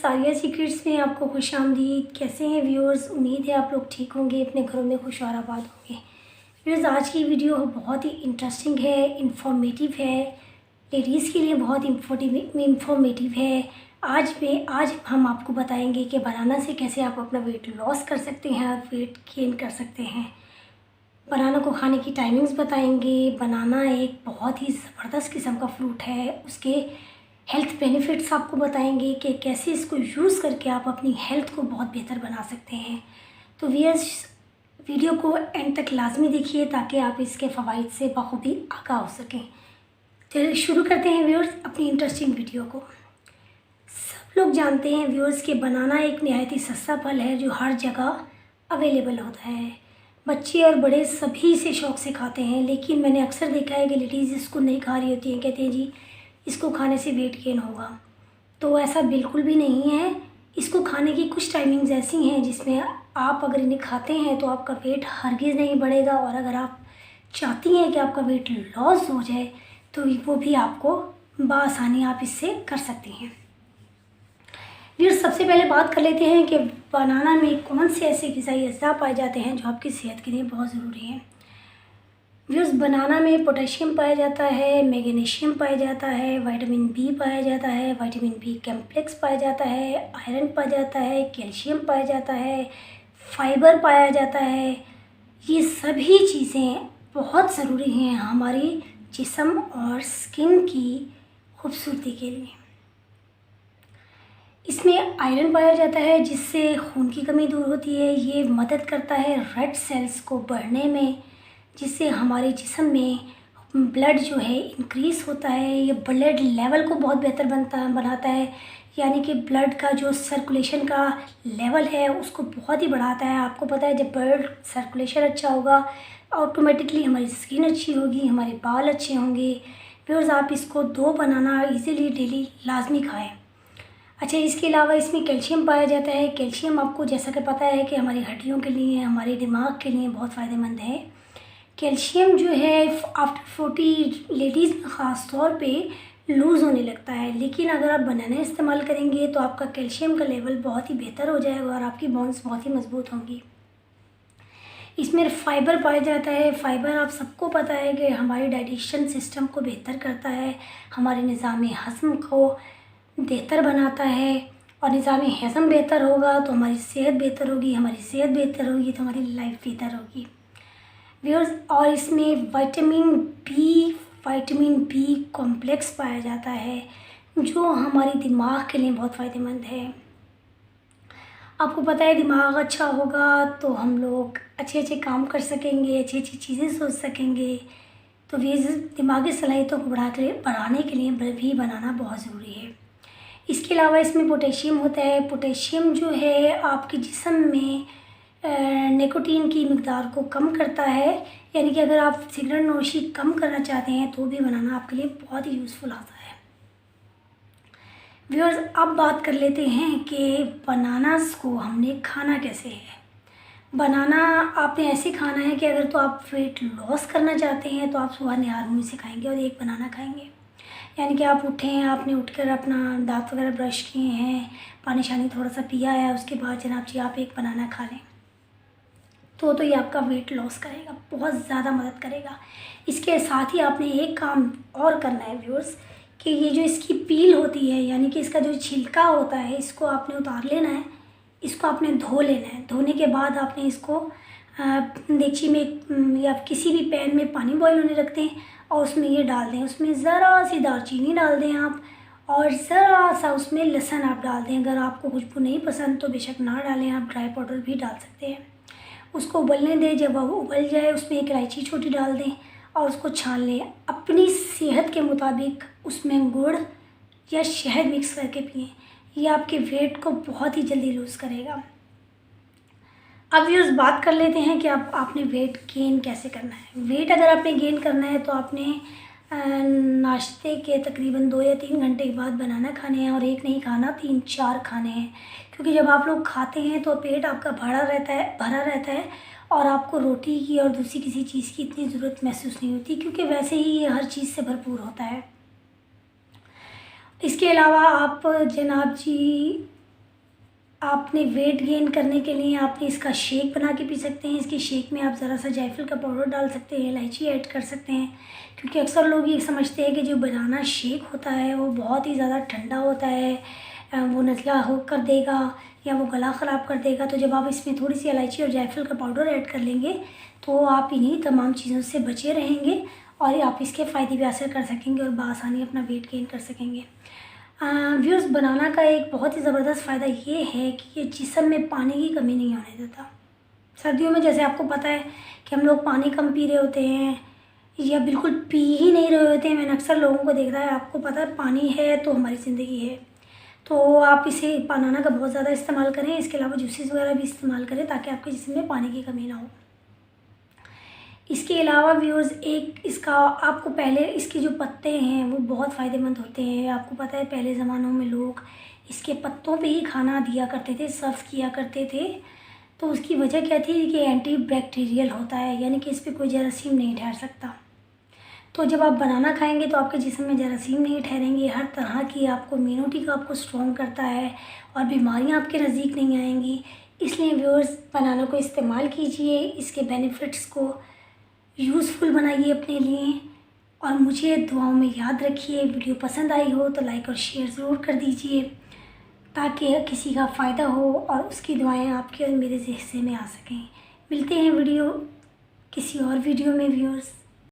सारिया सीक्रेट्स में आपको खुशामदीद। कैसे हैं व्यूअर्स? उम्मीद है आप लोग ठीक होंगे, अपने घरों में खुश और आबाद होंगे। व्यूअर्स, आज की वीडियो बहुत ही इंटरेस्टिंग है, इंफॉर्मेटिव है, लेडीज़ के लिए बहुत इंफॉर्मेटिव है। आज हम आपको बताएंगे कि बनाना से कैसे आप अपना वेट लॉस कर सकते हैं और वेट गेन कर सकते हैं। बनाना को खाने की टाइमिंग्स बताएंगे। बनाना एक बहुत ही ज़बरदस्त किस्म का फ्रूट है, उसके हेल्थ बेनिफिट्स आपको बताएंगे कि कैसे इसको यूज़ करके आप अपनी हेल्थ को बहुत बेहतर बना सकते हैं। तो व्यूअर्स, वीडियो को एंड तक लाजमी देखिए ताकि आप इसके फ़वाइद से बखूबी आगाह हो सकें। चलिए शुरू करते हैं व्यूअर्स अपनी इंटरेस्टिंग वीडियो को। सब लोग जानते हैं व्यूअर्स कि बनाना एक नहायत ही सस्ता फल है जो हर जगह अवेलेबल होता है। बच्चे और बड़े सभी इसे शौक़ से खाते हैं, लेकिन मैंने अक्सर देखा है कि लेडीज़ इसको नहीं खा रही होती हैं। कहते हैं जी इसको खाने से वेट गेन होगा, तो ऐसा बिल्कुल भी नहीं है। इसको खाने की कुछ टाइमिंग्स ऐसी हैं जिसमें आप अगर इन्हें खाते हैं तो आपका वेट हरगिज़ नहीं बढ़ेगा, और अगर आप चाहती हैं कि आपका वेट लॉस हो जाए तो वो भी आपको बआसानी आप इससे कर सकती हैं। फिर सबसे पहले बात कर लेते हैं कि बनाना में कौन से ऐसे ग़िज़ाई अज़्ज़ा पाए जाते हैं जो आपकी सेहत के लिए बहुत ज़रूरी हैं। व्यूअर्स, बनाना में पोटेशियम पाया जाता है, मैग्नीशियम पाया जाता है, विटामिन बी पाया जाता है, विटामिन बी कॉम्प्लेक्स पाया जाता है, आयरन पाया जाता है, कैल्शियम पाया जाता है, फाइबर पाया जाता है। ये सभी चीज़ें बहुत ज़रूरी हैं हमारी जिस्म और स्किन की खूबसूरती के लिए। इसमें आयरन पाया जाता है जिससे खून की कमी दूर होती है। ये मदद करता है रेड सेल्स को बढ़ने में, जिससे हमारे जिस्म में ब्लड जो है इंक्रीज़ होता है। ये ब्लड लेवल को बहुत बेहतर बनाता है, यानी कि ब्लड का जो सर्कुलेशन का लेवल है उसको बहुत ही बढ़ाता है। आपको पता है जब ब्लड सर्कुलेशन अच्छा होगा ऑटोमेटिकली हमारी स्किन अच्छी होगी, हमारे बाल अच्छे होंगे। व्यूअर्स, आप इसको 2 बनाना इजीली डेली लाजमी खाएं। अच्छा, इसके अलावा इसमें कैल्शियम पाया जाता है। कैल्शियम आपको जैसा कि पता है कि हमारी हड्डियों के लिए, हमारे दिमाग के लिए बहुत फ़ायदेमंद है। कैल्शियम जो है आफ्टर 40 लेडीज़ में ख़ास तौर पे लूज़ होने लगता है, लेकिन अगर आप बनाना इस्तेमाल करेंगे तो आपका कैल्शियम का लेवल बहुत ही बेहतर हो जाएगा और आपकी बोन्स बहुत ही मज़बूत होंगी। इसमें फाइबर पाया जाता है। फाइबर आप सबको पता है कि हमारे डाइजेशन सिस्टम को बेहतर करता है, हमारे निज़ाम हज़म को बेहतर बनाता है, और निज़ाम हज़म बेहतर होगा तो हमारी सेहत बेहतर होगी, हमारी सेहत बेहतर होगी तो हमारी लाइफ बेहतर होगी व्यूअर्स। और इसमें विटामिन बी कॉम्प्लेक्स पाया जाता है जो हमारे दिमाग के लिए बहुत फ़ायदेमंद है। आपको पता है दिमाग अच्छा होगा तो हम लोग अच्छे अच्छे काम कर सकेंगे, अच्छी अच्छी चीज़ें सोच सकेंगे। तो दिमागी सलाहियतों को बढ़ाने के लिए भी बनाना बहुत ज़रूरी है। इसके अलावा इसमें पोटेशियम होता है। पोटेशियम जो है आपके जिस्म में निकोटीन की मिकदार को कम करता है, यानी कि अगर आप सिगरेट नोशी कम करना चाहते हैं तो भी बनाना आपके लिए बहुत ही यूज़फुल आता है। व्यूअर्स, अब बात कर लेते हैं कि बनानास को हमने खाना कैसे है। बनाना आपने ऐसे खाना है कि अगर तो आप वेट लॉस करना चाहते हैं तो आप सुबह निहार मुँह से खाएंगे और 1 बनाना खाएंगे। यानी कि आप उठे हैं, आपने उठकर अपना दांत वगैरह ब्रश किए हैं, पानी शानी थोड़ा सा पिया है, उसके बाद जनाब जी आप 1 बनाना खा लें तो ये आपका वेट लॉस करेगा, बहुत ज़्यादा मदद करेगा। इसके साथ ही आपने एक काम और करना है व्यूअर्स कि ये जो इसकी पील होती है, यानी कि इसका जो छिलका होता है, इसको आपने उतार लेना है, इसको आपने धो लेना है। धोने के बाद आपने इसको देगची में या किसी भी पैन में पानी बॉईल होने रख दें और उसमें ये डाल दें। उसमें ज़रा सी दालचीनी डाल दें आप, और ज़रा सा उसमें लहसुन आप डाल दें। अगर आपको खुशबू नहीं पसंद तो बेशक ना डालें, आप ड्राई पाउडर भी डाल सकते हैं। उसको उबलने दें, जब वो उबल जाए उसमें 1 इलायची छोटी डाल दें और उसको छान लें। अपनी सेहत के मुताबिक उसमें गुड़ या शहद मिक्स करके पिएँ, ये आपके वेट को बहुत ही जल्दी लूज़ करेगा। अब व्यूअर्स, बात कर लेते हैं कि आपने वेट गेन कैसे करना है। वेट अगर आपने गेन करना है तो आपने नाश्ते के तकरीबन 2 या 3 घंटे के बाद बनाना खाने हैं, और 1 नहीं खाना, 3-4 खाने हैं। क्योंकि जब आप लोग खाते हैं तो पेट आपका भरा रहता है और आपको रोटी की और दूसरी किसी चीज़ की इतनी ज़रूरत महसूस नहीं होती, क्योंकि वैसे ही ये हर चीज़ से भरपूर होता है। इसके अलावा आप जनाब जी आपने वेट गेन करने के लिए आपने इसका शेक बना के पी सकते हैं। इसके शेक में आप ज़रा सा जायफल का पाउडर डाल सकते हैं, इलायची ऐड कर सकते हैं, क्योंकि अक्सर लोग ये समझते हैं कि जो बनाना शेक होता है वो बहुत ही ज़्यादा ठंडा होता है, वो नज़ला हो कर देगा या वो गला ख़राब कर देगा। तो जब आप इसमें थोड़ी सी इलायची और जायफल का पाउडर ऐड कर लेंगे तो आप इन्हीं तमाम चीज़ों से बचे रहेंगे और आप इसके फ़ायदे भी हासिल कर सकेंगे और बआसानी अपना वेट गेन कर सकेंगे। व्यूअर्स, बनाना का एक बहुत ही ज़बरदस्त फ़ायदा ये है कि ये जिस्म में पानी की कमी नहीं आने देता। सर्दियों में जैसे आपको पता है कि हम लोग पानी कम पी रहे होते हैं या बिल्कुल पी ही नहीं रहे होते हैं। मैंने अक्सर लोगों को देखा है, आपको पता है पानी है तो हमारी ज़िंदगी है। तो आप इसे बनाना का बहुत ज़्यादा इस्तेमाल करें। इसके अलावा जूसेस वगैरह भी इस्तेमाल करें ताकि आपके जिस्म में पानी की कमी ना हो। इसके अलावा व्यूअर्स, एक इसका आपको पहले इसके जो पत्ते हैं वो बहुत फ़ायदेमंद होते हैं। आपको पता है पहले ज़मानों में लोग इसके पत्तों पे ही खाना दिया करते थे, सर्व किया करते थे। तो उसकी वजह क्या थी कि एंटी बैक्टीरियल होता है, यानी कि इस पर कोई जरासीम नहीं ठहर सकता। तो जब आप बनाना खाएंगे तो आपके जिस्म में जरासीम नहीं ठहरेंगे। हर तरह की आपको इम्यूनिटी को आपको स्ट्रॉन्ग करता है और बीमारियां आपके नज़दीक नहीं आएंगी। इसलिए व्यूअर्स, बनाना को इस्तेमाल कीजिए, इसके बेनिफिट्स को यूज़फुल बनाइए अपने लिए और मुझे दुआओं में याद रखिए। वीडियो पसंद आई हो तो लाइक और शेयर ज़रूर कर दीजिए ताकि किसी का फ़ायदा हो और उसकी दुआएं आपके और मेरे हिस्से में आ सकें। मिलते हैं किसी और वीडियो में व्यूअर्स।